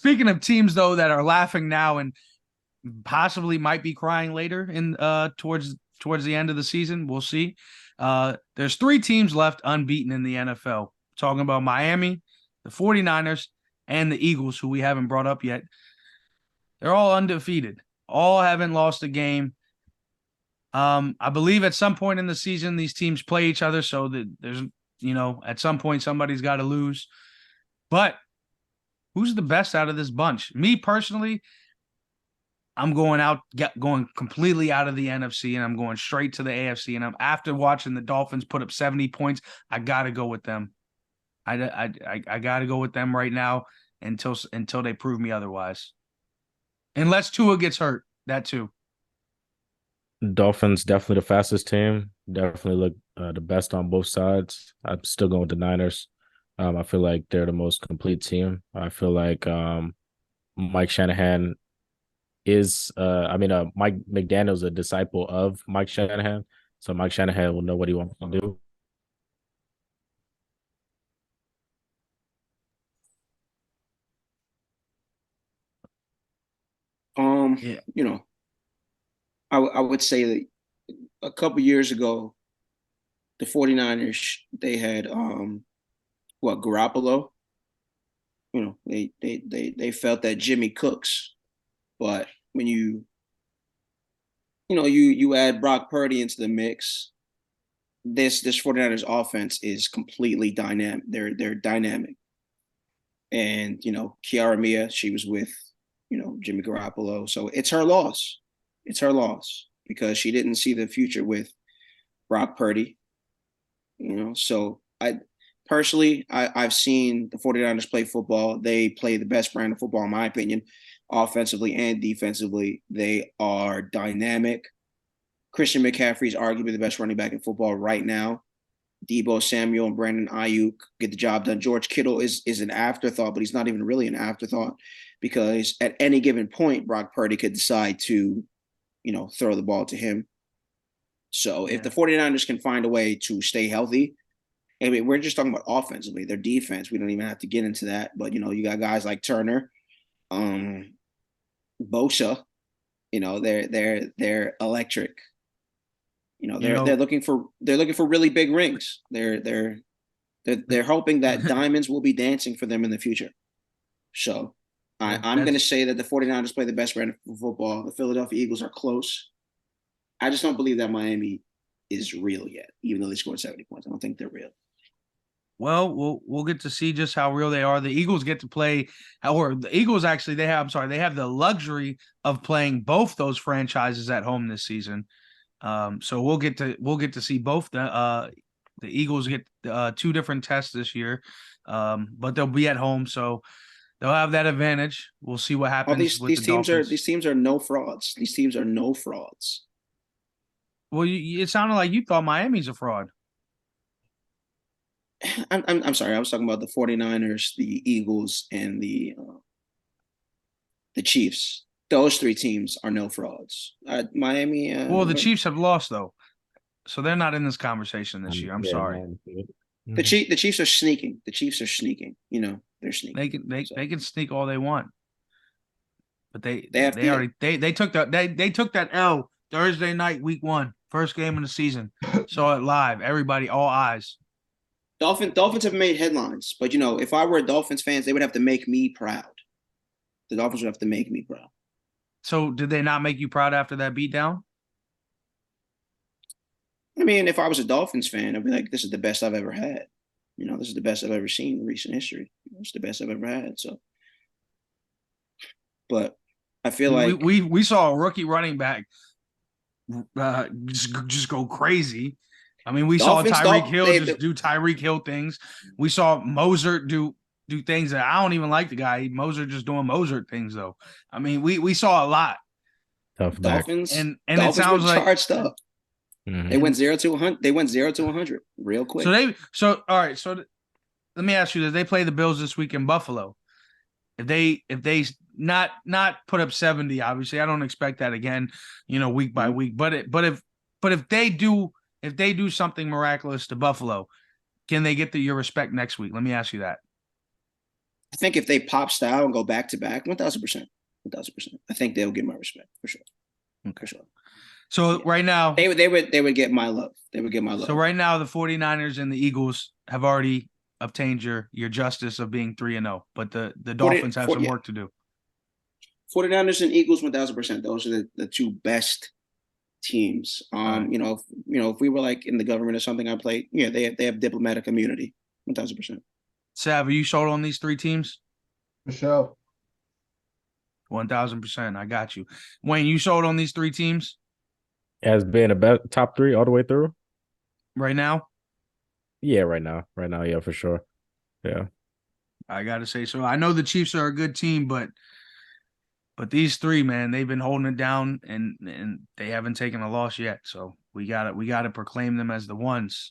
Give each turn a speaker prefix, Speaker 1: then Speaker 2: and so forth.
Speaker 1: Speaking of teams though that are laughing now and possibly might be crying later in towards the end of the season, we'll see. There's three teams left unbeaten in the NFL. Talking about Miami, the 49ers, and the Eagles, who we haven't brought up yet. They're all undefeated. All haven't lost a game. I believe at some point in the season these teams play each other, so that there's at some point somebody's got to lose. But who's the best out of this bunch? Me personally, I'm going completely out of the NFC, and I'm going straight to the AFC. And I'm after watching the Dolphins put up 70 points, I gotta go with them. I gotta go with them right now until they prove me otherwise. Unless Tua gets hurt, that too.
Speaker 2: Dolphins definitely the fastest team. Definitely look the best on both sides. I'm still going with the Niners. I feel like they're the most complete team. I feel like Mike Shanahan Mike McDaniel's a disciple of Mike Shanahan, so Mike Shanahan will know what he wants to do.
Speaker 1: Yeah,
Speaker 3: You know, I would say that a couple years ago, the 49ers, they had Garoppolo. They felt that Jimmy Cooks, but when you add Brock Purdy into the mix, this 49ers offense is completely dynamic. They're dynamic. And Kiara Mia, she was with Jimmy Garoppolo, so it's her loss. It's her loss because she didn't see the future with Brock Purdy. So I've seen the 49ers play football. They play the best brand of football, in my opinion, offensively and defensively. They are dynamic. Christian McCaffrey is arguably the best running back in football right now. Debo Samuel and Brandon Ayuk get the job done. George Kittle is an afterthought, but he's not even really an afterthought because at any given point, Brock Purdy could decide to, throw the ball to him. So if
Speaker 1: yeah.
Speaker 3: the 49ers can find a way to stay healthy, I mean, we're just talking about offensively, their defense. We don't even have to get into that. But, you got guys like Turner, Bosa, they're electric.
Speaker 1: You
Speaker 3: They're
Speaker 1: know,
Speaker 3: looking for really big rings. They're hoping that diamonds will be dancing for them in the future. So I'm going to
Speaker 1: that's
Speaker 3: say that the 49ers play the best brand of football. The Philadelphia Eagles are close. I just don't believe that Miami is real yet, even though they scored 70 points. I don't think they're real.
Speaker 1: well, we'll get to see just how real they are. The Eagles get to play, or the Eagles actually they have the luxury of playing both those franchises at home this season. So we'll get to see both the Eagles get two different tests this year, but they'll be at home, so they'll have that advantage. We'll see what
Speaker 3: All
Speaker 1: happens
Speaker 3: these
Speaker 1: with
Speaker 3: these
Speaker 1: the
Speaker 3: teams are
Speaker 1: Dolphins.
Speaker 3: these teams are no frauds. These teams are no frauds.
Speaker 1: Well, it sounded like you thought Miami's a fraud.
Speaker 3: I'm sorry. I was talking about the 49ers, the Eagles, and the Chiefs. Those three teams are no frauds. Miami,
Speaker 1: Well, the Chiefs have lost though, so they're not in this conversation this year. I'm
Speaker 2: Yeah,
Speaker 1: sorry.
Speaker 2: man.
Speaker 3: the Chiefs are sneaking. The Chiefs are sneaking. They're
Speaker 1: They
Speaker 3: sneaking.
Speaker 1: can they,
Speaker 3: So
Speaker 1: they can sneak all they want, but they
Speaker 3: they have
Speaker 1: they
Speaker 3: they,
Speaker 1: already they took they took that L Thursday night, week one, first game of the season. Saw it live. Everybody, all eyes.
Speaker 3: Dolphins have made headlines, but if I were Dolphins fans, they would have to make me proud. The Dolphins would have to make me proud.
Speaker 1: So did they not make you proud after that beatdown?
Speaker 3: I mean, if I was a Dolphins fan, I'd be like, this is the best I've ever had. This is the best I've ever seen in recent history. It's the best I've ever had. So, but I feel
Speaker 1: We
Speaker 3: like
Speaker 1: we we saw a rookie running back just go crazy. I mean, we saw
Speaker 3: Dolphins,
Speaker 1: Tyreek Hill
Speaker 3: they
Speaker 1: just do Tyreek Hill things. We saw Mozart do things that I don't even like the guy. Mozart just doing Mozart things though. I mean, we saw a lot,
Speaker 2: Tough back.
Speaker 3: Dolphins,
Speaker 1: and it
Speaker 3: Dolphins were
Speaker 1: sounds like
Speaker 3: charged up. They
Speaker 2: Hmm.
Speaker 3: went
Speaker 1: and
Speaker 3: 0 to 100. They went 0 to 100 real
Speaker 1: so
Speaker 3: quick.
Speaker 1: all right. So let me ask you this: they play the Bills this week in Buffalo. If they not put up 70, obviously I don't expect that again, week by
Speaker 3: Mhm.
Speaker 1: week. But if they do something miraculous to Buffalo, can they get your respect next week? Let me ask you that.
Speaker 3: I think if they pop style and go back to back, 1,000%, 1,000%. I think they'll get my respect for sure.
Speaker 1: Okay.
Speaker 3: For sure.
Speaker 1: So right now,
Speaker 3: They would get my love. They would get my love.
Speaker 1: so right now the 49ers and the Eagles have already obtained your justice of being 3-0, but the Dolphins have some work to do.
Speaker 3: 49ers and Eagles, 1,000%. Those are the two best teams.
Speaker 1: Right.
Speaker 3: If we were like in the government or something, I play. Yeah, they have diplomatic immunity, 1,000%.
Speaker 1: Sav, are you sold on these three teams?
Speaker 4: For sure.
Speaker 1: 1,000%. I got you. Wayne, you sold on these three teams
Speaker 2: As being a top three all the way through.
Speaker 1: right now?
Speaker 2: Yeah, right now, yeah, for sure. Yeah,
Speaker 1: I gotta say so. I know the Chiefs are a good team, but these three, man, they've been holding it down and they haven't taken a loss yet. So we gotta proclaim them as the ones.